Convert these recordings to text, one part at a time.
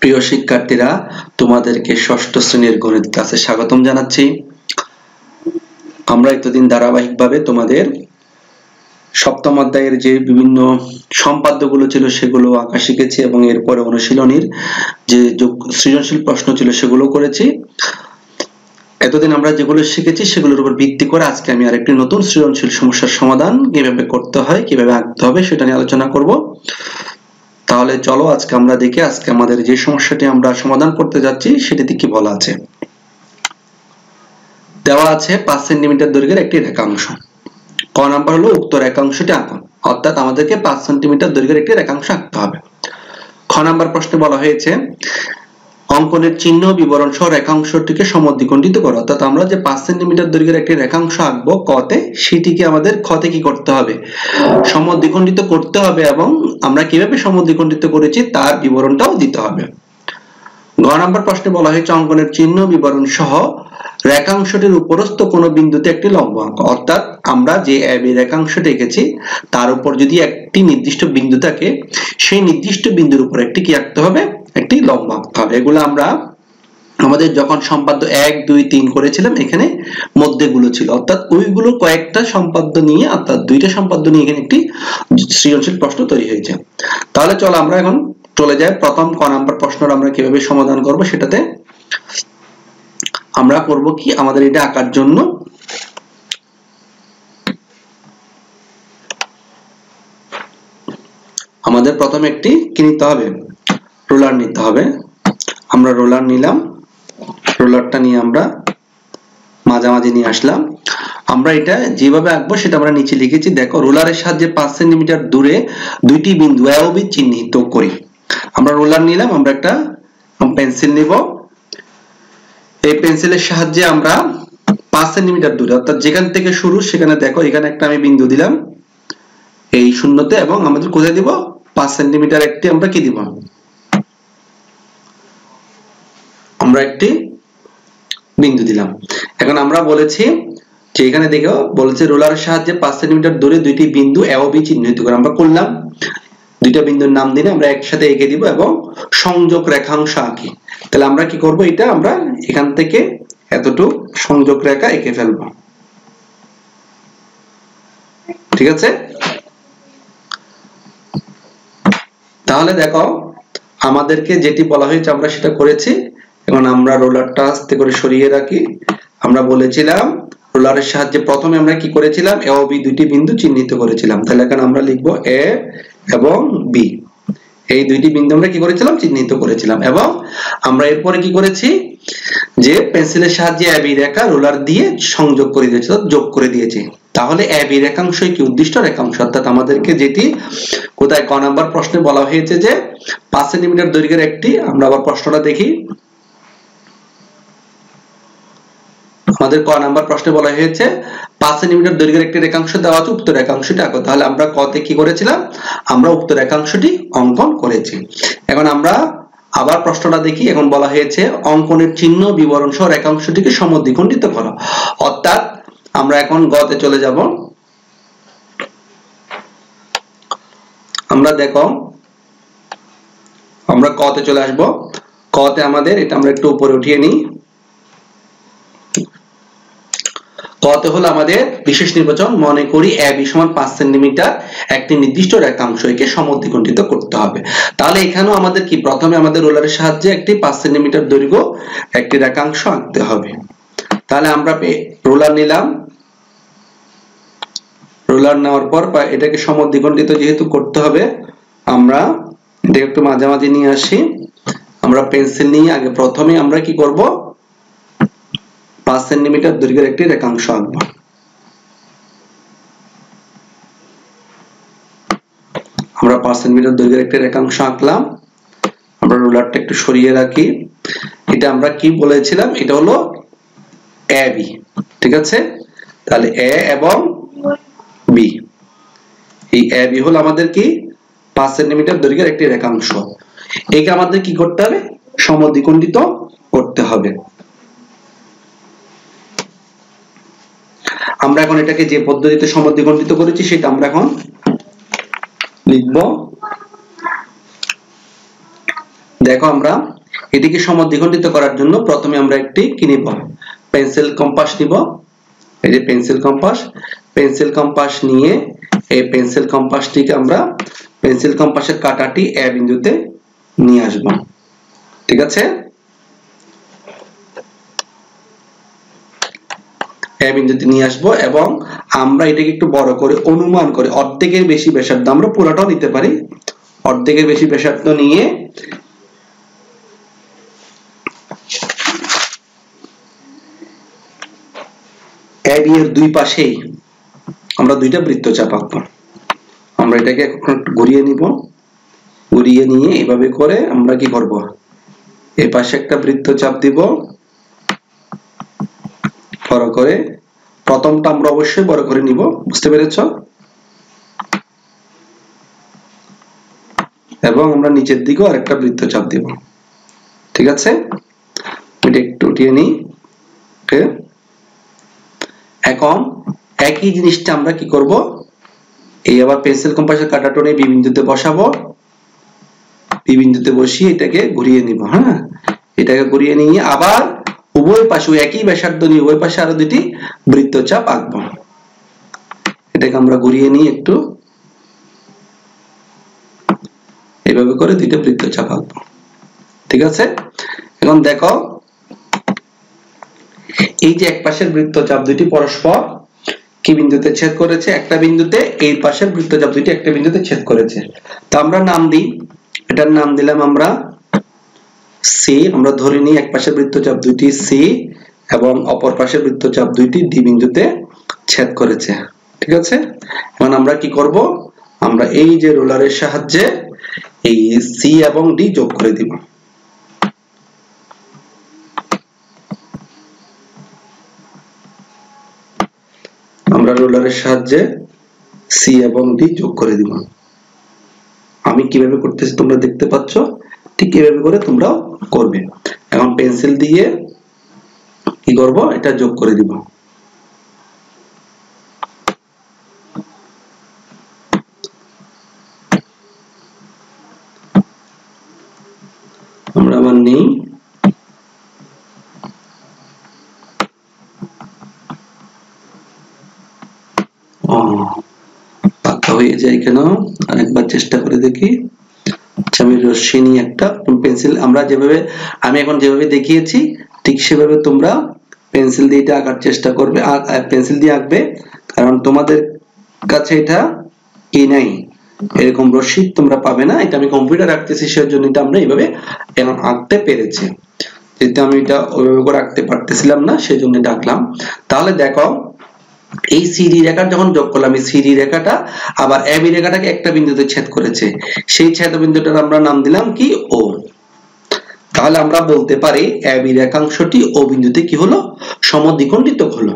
প্রিয় শিক্ষার্থীরা, তোমাদেরকে ষষ্ঠ শ্রেণীর গণিত ক্লাসে স্বাগতম জানাচ্ছি। আমরা এতদিন ধারাবাহিকভাবে তোমাদের সপ্তম অধ্যায়ের যে বিভিন্ন সম্পাদ্যগুলো ছিল সেগুলো আঁকা শিখেছি এবং এরপরে অনুশীলনীর যে সৃজনশীল প্রশ্ন ছিল সেগুলো করেছি। এতদিন আমরা যেগুলো শিখেছি সেগুলোর উপর ভিত্তি করে আজকে আমি আরেকটি নতুন সৃজনশীল সমস্যার সমাধান কিভাবে করতে হয়, কিভাবে আঁকতে হবে সেটা নিয়ে আলোচনা করব। তাহলে চলো আজকে আমরা দেখি আজকে আমাদের যে সমস্যাটি আমরা সমাধান করতে যাচ্ছি সেটিতে কি বলা আছে। দেওয়া আছে 5 সেন্টিমিটার দৈর্ঘ্যের একটি রেখাংশ। ক নাম্বার হলো উক্ত রেখাংশটি আঁকুন, অর্থাৎ আমাদেরকে 5 সেন্টিমিটার দৈর্ঘ্যের একটি রেখাংশ আঁকতে হবে। খ নাম্বার প্রশ্নে বলা হয়েছে অঙ্কনের চিহ্ন বিবরণ সহ রেখাংশটিকে সমদ্বিখণ্ডিত করো, অর্থাৎ আমরা যে 5 সেন্টিমিটার দৈর্ঘ্যের একটি রেখাংশ আঁকবো কতে, সেটিকে আমাদের খতে কি করতে হবে, সমদ্বিখণ্ডিত করতে হবে এবং আমরা কিভাবে সমদ্বিখণ্ডিত করেছি তার বিবরণটাও দিতে হবে। ঘ নাম্বার প্রশ্নে বলা হয়েছে অঙ্কনের চিহ্ন বিবরণ সহ রেখাংশটির উপরস্থ কোনো বিন্দুতে একটি লম্ব আঁকো, অর্থাৎ আমরা যে AB রেখাংশটি এঁকেছি তার উপর যদি একটি নির্দিষ্ট বিন্দু থাকে সেই নির্দিষ্ট বিন্দুর উপর একটি কি আঁকতে হবে, একটি লম্ব আঁকতে হবে। এগুলো আমরা আমাদের যখন সম্পাদ্য 1, 2, 3 করেছিলাম এখানে মধ্যেগুলো ছিল, অর্থাৎ ওইগুলো কয়েকটা সম্পাদ্য নিয়ে অর্থাৎ দুইটা সম্পাদ্য নিয়ে এখানে একটি সৃজনশীল প্রশ্ন তৈরি হয়েছে। তাহলে চলো আমরা এখন চলে যাই প্রথম ক নাম্বার প্রশ্নটা আমরা কিভাবে সমাধান করব। সেটাতে আমরা করব কি, আমাদের এটা আঁকার জন্য আমাদের প্রথমে একটি কি নিতে হবে, রোলার নিতে হবে। আমরা রোলার নিলাম, রোলারটা নিয়ে আমরা মাঝামাঝি নিয়ে আসলাম। আমরা এটা যেভাবে আঁকবো সেটা আমরা নিচে লিখেছি, দেখো রোলারের সাহায্যে 5 সেন্টিমিটার দূরে দুইটি বিন্দু A ও B চিহ্নিত করি। আমরা রোলার নিলাম, আমরা একটা পেন্সিল নিব। এই পেন্সিলের সাহায্যে আমরা 5 সেন্টিমিটার দূরে অর্থাৎ যেখান থেকে শুরু সেখানে দেখো এখানে একটা আমি বিন্দু দিলাম এই শূন্যতে, এবং আমাদের কোথায় দিব 5 সেন্টিমিটার একটি আমরা কি দিব, আমরা একটি বিন্দু দিলাম। এখন আমরা বলেছি যে এখানে দেখো বলেছে রোলারের সাহায্যে 5 সেন্টিমিটার দূরে দুইটি বিন্দু A ও B চিহ্নিত করে। আমরা করলাম, দুইটা বিন্দুর নাম দিলে আমরা একসাথে এঁকে দিব এবং সংযোগ রেখাংশ আঁকি। তাহলে আমরা কি করব, এটা আমরা এখান থেকে এতটুকু সংযোগ রেখা এঁকে ফেলব, ঠিক আছে। তাহলে দেখো আমাদেরকে যেটি বলা হয়েছে আমরা সেটা করেছি। এখন আমরা রোলারটা আস্তে করে সরিয়ে রাখি। আমরা বলেছিলাম রোলারের সাহায্যে প্রথমে আমরা কি করেছিলাম, A ও B দুইটি বিন্দু চিহ্নিত করেছিলাম। তাহলে এখন আমরা লিখব A এবং B, এই দুইটি বিন্দু আমরা কি করেছিলাম, চিহ্নিত করেছিলাম। এবং আমরা এরপরে কি করেছি, যে পেন্সিলের সাহায্যে AB রেখা রোলার দিয়ে সংযোগ করে দিয়েছি, যোগ করে দিয়েছি। তাহলে AB রেখাংশই কি উদ্দিষ্ট রেখাংশ, অর্থাৎ আমাদেরকে যেটি কোথায় ক নাম্বার প্রশ্নে বলা হয়েছে যে 5 সেন্টিমিটার দৈর্ঘ্যের একটি, আমরা আবার প্রশ্নটা দেখি। আমাদের ক নাম্বার প্রশ্নে বলা হয়েছে 5 সেন্টিমিটার দৈর্ঘ্যের একটি রেখাংশ দেওয়া আছে, উক্ত রেখাংশটি আঁকো। তাহলে আমরা কতে কি করেছিলাম, আমরা উক্ত রেখাংশটি অঙ্কন করেছি। এখন আমরা আবার প্রশ্নটা দেখি। এখন বলা হয়েছে অঙ্কনের চিহ্ন বিবরণ সহ রেখাংশটিকে সমদ্বিখণ্ডিত করো, অর্থাৎ আমরা এখন গতে চলে যাব। আমরা দেখো আমরা কতে চলে আসব। কতে আমাদের এটা আমরা একটু উপরে উঠিয়ে নিই। কতে হলো আমাদের বিশেষ নির্বাচন, মনে করি AB সমান 5 সেন্টিমিটার একটি নির্দিষ্ট রেখাংশ একে সমদ্বিখণ্ডিত করতে হবে। তাহলে এখানেও আমাদের কি, প্রথমে আমাদের রোলারের সাহায্যে একটি 5 সেন্টিমিটার দৈর্ঘ্য একটি রেখাংশ আঁকতে হবে। তাহলে আমরা রোলার নিলাম, রোলার নেওয়ার পর এটাকে সমদ্বিখণ্ডিত যেহেতু করতে হবে আমরা এটাকে একটু মাঝামাঝি নিয়ে আসি। আমরা পেন্সিল নিয়ে আগে প্রথমে আমরা কি করব, 5 সেন্টিমিটার দৈর্ঘ্যের একটি রেখাংশ আঁকবো। আমরা 5 সেন্টিমিটার দৈর্ঘ্যের একটি রেখাংশ আঁকলাম। আমরা রোলারটা একটু সরিয়ে রাখি। এটা আমরা কি বলেছিলাম, এটা হলো AB, ঠিক আছে। তাহলে A এবং B, এই AB হলো আমাদের কি 5 সেন্টিমিটার দৈর্ঘ্যের একটি রেখাংশ। একে আমাদের কি করতে হবে, সমদ্বিখণ্ডিত করতে হবে। আমরা এখন এটাকে যে পদ্ধতিতে সমদ্বিখণ্ডিত করেছি সেটা আমরা এখন লিখব। দেখো আমরা এটিকে সমদ্বিখণ্ডিত করার জন্য প্রথমে আমরা একটি কি নিব, পেন্সিল কম্পাস নিব। এই যে পেন্সিল কম্পাস নিয়ে এই পেন্সিল কম্পাসটিকে আমরা পেন্সিল কম্পাসের কাঁটাটি এ বিন্দুতে নিয়ে আসব। ঠিক আছে, এ বিন্দুতে নিয়ে আসব এবং আমরা এটাকে একটু বড় করে অনুমান করে অর্ধেকের বেশি ব্যাসার্ধ, আমরা পুরোটাও নিতে পারি, অর্ধেকের বেশি ব্যাসার্ধ নিয়ে এ বি এর দুই পাশেই আমরা দুইটা বৃত্তচাপ আঁকবো। আমরা এটাকে এখন ঘুরিয়ে নিব, ঘুরিয়ে নিয়ে এভাবে করে আমরা কি করব, এই পাশে একটা বৃত্তচাপ দিব বড় করে। প্রথমটা আমরা অবশ্যই বড় করে নিব, বুঝতে পেরেছ? এবং আমরা নিচের দিকেও আরেকটা বৃত্তচাপ দিব। ঠিক আছে, এটা একটু উঠিয়ে নিই। ওকে, এখন একই জিনিসটা আমরা কি করব, এই আবার পেন্সিল কম্পাসের কাঁটাটা নিয়ে বি বিন্দুতে বসাবো, বি বিন্দুতে বসিয়ে এটাকে ঘুরিয়ে নিব। হ্যাঁ, এটাকে ঘুরিয়ে নিয়ে আবার উভয় পাশে একই ব্যাসার্ধ নিয়ে উভয় পাশে আরো দুটি বৃত্তচাপ আঁকবো। এটাকে আমরা ঘুরিয়ে নিয়ে একটু এইভাবে করে দুইটা বৃত্তচাপ আঁকবো। ঠিক আছে, এখন দেখো এই যে এক পাশের বৃত্তচাপ দুটি পরস্পর কি বিন্দুতে ছেদ করেছে, একটা বিন্দুতে, এই পাশের বৃত্তচাপ দুটি একটা বিন্দুতে ছেদ করেছে। তো আমরা নাম দিই, এটার নাম দিলাম আমরা সি। আমরা ধরে নিই এক পাশের বৃত্তচাপ দুটি সি এবং অপর পাশের বৃত্তচাপ দুইটি ডি বিন্দুতে ছেদ করেছে। ঠিক আছে, এখন আমরা কি করব, আমরা এই যে রোলারের সাহায্যে এই সি এবং ডি যোগ করে দিব। আমরা রোলারের সাহায্যে সি এবং ডি যোগ করে দিব। আমি কিভাবে করতেছি তোমরা দেখতে পাচ্ছ, ঠিক এভাবে করে তোমরাও করবে। এখন পেন্সিল দিয়ে কি করব, এটা যোগ করে দিব। আমরা আবার নেই, পাকা হয়ে যায় কেন, আরেকবার চেষ্টা করে দেখি। আচ্ছা, আমি রশ্মি নিয়ে একটা পেন্সিল, আমরা যেভাবে আমি এখন যেভাবে দেখিয়েছি ঠিক সেভাবে তোমরা পেন্সিল দিয়ে এটা আঁকার চেষ্টা করবে, পেন্সিল দিয়ে আঁকবে, কারণ তোমাদের কাছে এটা কি নাই, এরকম রশ্মি তোমরা পাবে না। এটা আমি কম্পিউটার আঁকতেছি, সেজন্য এটা আমরা এইভাবে এখন আঁকতে পেরেছি। যেহেতু আমি এটা ওইভাবে করে আঁকতে পারতেছিলাম না, সেজন্য এটা আঁকলাম। তাহলে দেখো এই সিডি রেখা যখন যোগ করলাম, এই সিডি রেখাটা আবার এবি রেখাটাকে একটা বিন্দুতে ছেদ করেছে, সেই ছেদ বিন্দুটার আমরা নাম দিলাম কি, ও। তাহলে আমরা বলতে পারি এবি রেখাংশটি ও বিন্দুতে কি হলো, সমদ্বিখণ্ডিত হলো।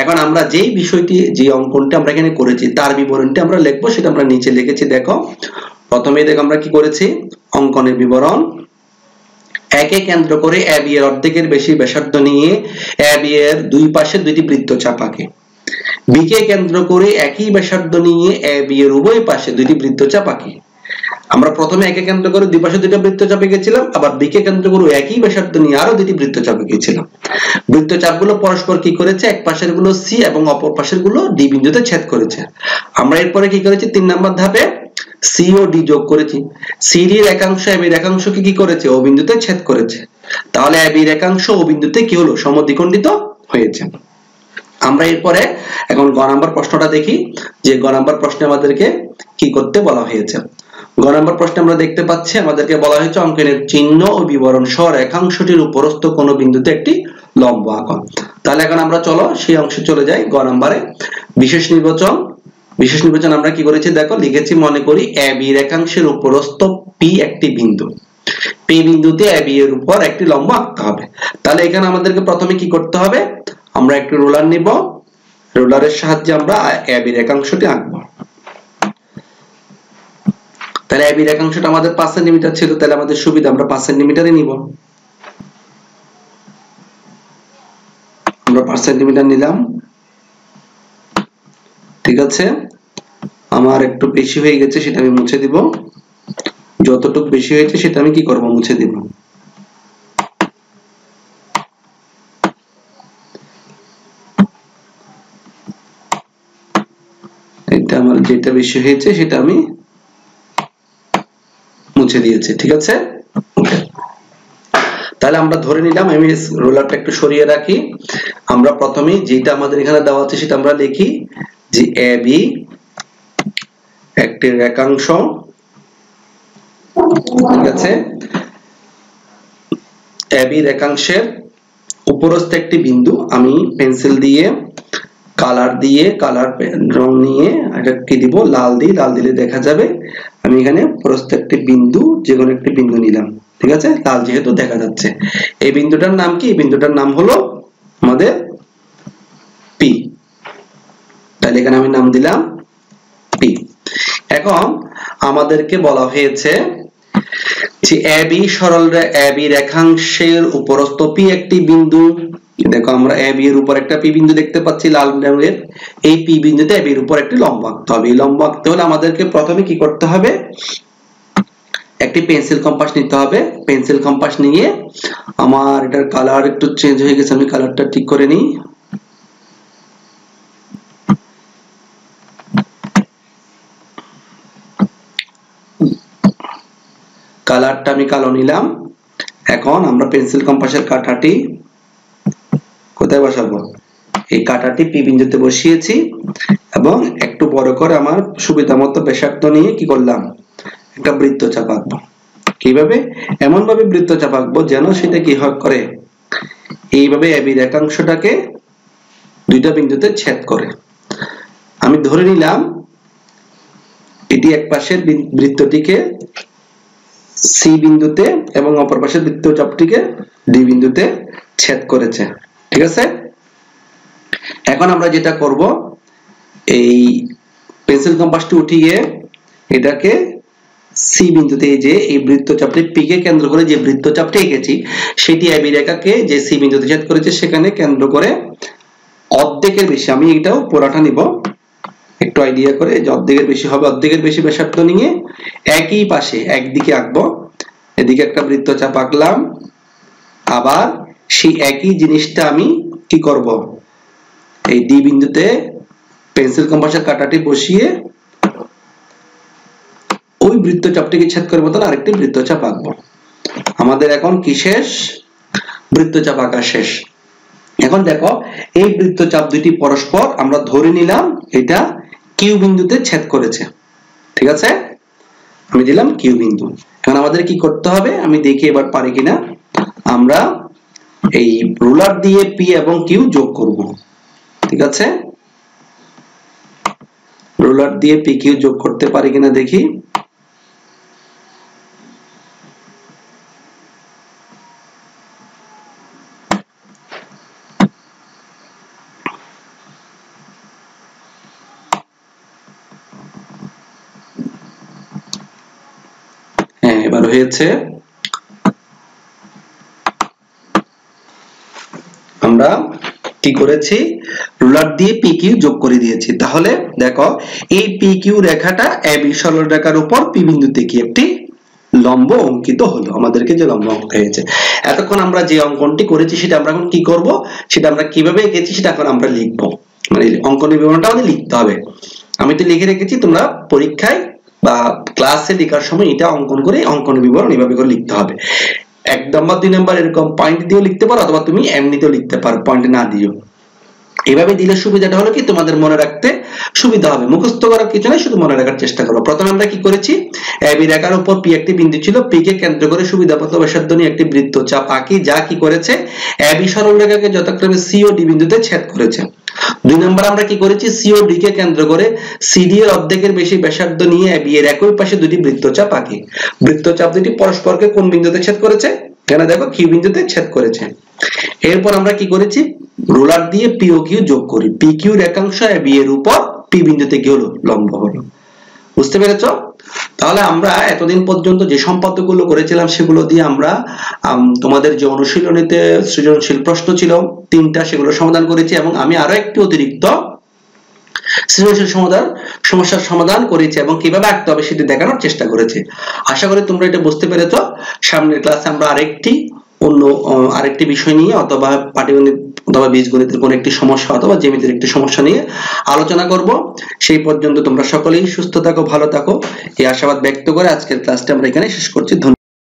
এখন আমরা যেই বিষয়টি, যে অঙ্কনটি আমরা এখানে করেছি তার বিবরণটি আমরা লিখবো, সেটা আমরা নিচে লিখেছি। দেখো প্রথমে দেখো আমরা কি করেছি, অঙ্কনের বিবরণ। একে কেন্দ্র করে এবি এর অর্ধেকের বেশি ব্যাসার্ধ নিয়ে এবি এর দুই পাশে দুইটি বৃত্তচাপ আঁকে। বি কে কেন্দ্র করে একই ব্যাসার্ধ নিয়ে এবি এর উভয় পাশে দুইটি বৃত্তচাপ আঁকি। আমরা প্রথমে একে কেন্দ্র করে দুই পাশে দুইটা বৃত্তচাপ এঁকেছিলাম, আবার বি কে কেন্দ্র করে একই ব্যাসার্ধ নিয়ে আরো দুইটি বৃত্তচাপ এঁকেছিলাম। বৃত্তচাপগুলো পরস্পর কি করেছে, এক পাশের গুলো সি এবং অপর পাশের গুলো ডি বিন্দুতে ছেদ করেছে। আমরা এরপরে কি করেছি, 3 নম্বর ধাপে সি ও ডি যোগ করেছি। সিডি এর একাংশ এবি এর একাংশকে কি করেছে, ও বিন্দুতে ছেদ করেছে। তাহলে এবি এর একাংশ ও বিন্দুতে কি হলো, সমদ্বিখণ্ডিত হয়েছে। আমরা এরপরে এখন গ নাম্বার প্রশ্নটা দেখি, যে গ নাম্বার প্রশ্নে আমাদেরকে কি করতে বলা হয়েছে। গ নাম্বার প্রশ্নে আমরা দেখতে পাচ্ছি আমাদেরকে বলা হয়েছে অঙ্কনের চিহ্ন ও বিবরণ সহ রেখাংশটির উপরস্থ কোন বিন্দুতে একটি লম্ব আঁকো। তাহলে এখন আমরা চলো সেই অংশে চলে যাই। গ নাম্বারে বিশেষ নির্বাচন। বিশেষ নির্বাচন আমরা কি করেছি দেখো, লিখেছি মনে করি এবি রেখাংশের উপরস্থ পি একটি বিন্দু, পি বিন্দুতে এবি এর উপর একটি লম্ব আঁকতে হবে। তাহলে এখানে আমাদেরকে প্রথমে কি করতে হবে, আমরা একটি রোলার নিব, রোলারের সাহায্যে আমরা এবি রেখাংশটি আঁকবো। তাহলে এবি রেখাংশটা আমাদের 5 সেন্টিমিটার ছিল, তাহলে আমাদের সুবিধা আমরা 5 সেন্টিমিটারই নিব। আমরা 5 সেন্টিমিটার নিলাম। ঠিক আছে, আমার একটু বেশি হয়ে গেছে, সেটা আমি মুছে দিব। যতটুকু বেশি হয়েছে সেটা আমি কি করব, মুছে দিব। এটা আমার যেটা বেশি হয়েছে সেটা আমি মুছে দিয়েছি, ঠিক আছে। তাহলে আমরা ধরে নিলাম, আমি রোলারটা একটু সরিয়ে রাখি। আমরা প্রথমে যেটা আমাদের এখানে দেওয়া আছে সেটা আমরা লিখি যে AB একটি রেখাংশ, ঠিক আছে। AB রেখাংশের উপরস্থ একটি বিন্দু, আমি পেন্সিল দিয়ে কালার রং নিয়ে এটা কি দিব, লাল দিই, লাল দিলে দেখা যাবে। আমি এখানে উপরস্থ একটি বিন্দু, যে কোনো একটি বিন্দু নিলাম, ঠিক আছে, লাল যেহেতু দেখা যাচ্ছে। এই বিন্দুটার নাম কি? এই বিন্দুটার নাম হলো আমাদের P। তাহলে এখানে আমি নাম দিলাম P। এখন আমাদেরকে বলা হয়েছে যে AB রেখাংশের উপরস্থ P একটি বিন্দু। দেখো আমরা AB এর উপর একটা P বিন্দু দেখতে পাচ্ছি লাল রঙের। এই P বিন্দুতে AB এর উপর একটি লম্ব আঁকতে হবে। এই লম্ব আঁকতে হলে আমাদেরকে প্রথমে কি করতে হবে, একটি পেন্সিল কম্পাস নিতে হবে। পেন্সিল কম্পাস নিয়ে, আমার এটার কালার একটু চেঞ্জ হয়ে গেছে, আমি কালারটা ঠিক করে নিই। কালারটা আমি কালো নিলাম। এখন আমরা পেন্সিল কম্পাসের কাঁটাটি কোথায় বসাবো, এই কাঁটাটি P বিন্দুতে বসিয়েছি এবং একটু বড় করে আমার সুবিধা মতো ব্যাসার্ধ নিয়ে কি করলাম, একটা বৃত্তচাপ আঁকবো। কিভাবে? এমন ভাবে বৃত্তচাপ আঁকবো যেন সেটা কি করে, এইভাবে AB রেখাংশটাকে দুইটা বিন্দুতে ছেদ করে। আমি ধরে নিলাম এটি এক পাশের বৃত্তটিকে C বিন্দুতে এবং অপর পাশের বৃত্তচাপটিকে D বিন্দুতে ছেদ করেছে, ঠিক আছে। এখন আমরা যেটা করব, এই পেন্সিল কম্পাসটি উঠিয়ে এটাকে C বিন্দুতে, যে এই বৃত্তচাপটি P কে কেন্দ্র করে যে বৃত্তচাপটি এঁকেছি সেটি AB রেখাকে যে C বিন্দুতে ছেদ করেছে সেখানে কেন্দ্র করে অর্ধেকের বেশি, আমি এটাও পুরাটা নিব একটু আইডিয়া করে, যে অর্ধেকের বেশি হবে, অর্ধেকের বেশি ব্যাসার্ধ নিয়ে একই পাশে একদিকে আঁকবো। এদিকে একটা বৃত্তচাপ আঁকলাম, আবার সেই একই জিনিসটা আমি কি করব, এই D বিন্দুতে পেন্সিল কম্পাসের কাঁটাটি বসিয়ে ওই বৃত্তচাপটিকে ছেদ করে মতন আরেকটি বৃত্তচাপ আঁকবো। আমাদের এখন কি শেষ? বৃত্তচাপ আঁকা শেষ। এখন দেখো এই বৃত্তচাপ দুটি পরস্পর আমরা ধরে নিলাম এটা Q বিন্দুতে ছেদ করেছে, ঠিক আছে, আমি দিলাম Q বিন্দু। এখন আমাদের কি করতে হবে, আমি দেখি এবার পারি কিনা। আমরা এই রুলার দিয়ে P এবং Q যোগ করব, ঠিক আছে, রুলার দিয়ে P Q যোগ করতে পারি কিনা দেখি। হ্যাঁ, এবার হয়েছে। আমরা কি করেছি, রুলার দিয়ে PQ যোগ করে দিয়েছি। তাহলে দেখো এই PQ রেখাটা AB সরলরেখার উপর P বিন্দুতে কি একটি লম্ব অঙ্কিত হলো, আমাদেরকে যে লম্ব অঙ্কিত হয়েছে। এতক্ষণ আমরা যে অঙ্কনটি করেছি সেটা আমরা এখন কি করব, সেটা আমরা কিভাবে এঁকেছি সেটা এখন আমরা লিখবো, মানে অঙ্কন বিবরণটা আমাদের লিখতে হবে। আমি তো লিখে রেখেছি, তোমরা পরীক্ষায় বা ক্লাসে লেখার সময় এটা অঙ্কন করে অঙ্কন বিবরণ এভাবে করে লিখতে হবে। 1 নাম্বার 2 নাম্বার এরকম পয়েন্ট দিয়েও লিখতে পারো, অথবা তুমি এমনিতেও লিখতে পারো পয়েন্ট না দিও। এইভাবে দিলে সুবিধাটা হলো কি, তোমাদের মনে রাখতে সুবিধা হবে, মুখস্থ করার কিছু নয়, শুধু মনে রাখার চেষ্টা করো। প্রথমে আমরা কি করেছি, AB রেখার উপর P একটি বিন্দু ছিল, P কে কেন্দ্র করে সুবিধামতো ব্যাসার্ধ নিয়ে একটি বৃত্তচাপ আঁকি, যা কি করেছে AB সরলরেখাকে যথাক্রমে C ও D বিন্দুতে ছেদ করেছে। 2 নম্বর আমরা কি করেছি, C ও D কে কেন্দ্র করে CD এর অর্ধেকের বেশি ব্যাসার্ধ নিয়ে AB এর একই পাশে দুটি বৃত্তচাপ আঁকি। বৃত্তচাপ দুটি পরস্পরকে কোন বিন্দুতে ছেদ করেছে, এখানে দেখো Q বিন্দুতে ছেদ করেছে। এরপর আমরা কি করেছি, রোলার দিয়ে P ও Q যোগ করি, PQ রেখাংশ AB এর উপর P বিন্দুতে কি হলো, লম্ব হলো। বুঝতে পেরেছো? তাহলে আমরা এতদিন পর্যন্ত যে সম্পাদ্যগুলো করেছিলাম সেগুলো দিয়ে আমরা তোমাদের যে অনুশীলনীতে সৃজনশীল প্রশ্ন ছিল 3টা, সেগুলো সমাধান করেছি, এবং আমি আরো একটি অতিরিক্ত সৃজনশীল সমস্যার সমাধান করেছে এবং কিভাবে আঁকতে হবে সেটি দেখানোর চেষ্টা করেছে। আশা করি তোমরা এটা বুঝতে পেরেছো। সামনের ক্লাসে আমরা আরেকটি বিষয় নিয়ে অথবা পাটিগণিত অথবা বীজগণিতের কোন একটি সমস্যা অথবা জ্যামিতির একটি সমস্যা নিয়ে আলোচনা করব। সেই পর্যন্ত তোমরা সকলেই সুস্থ থাকো, ভালো থাকো, এই আশাবাদ ব্যক্ত করে আজকের ক্লাসটা আমরা এখানে শেষ করছি।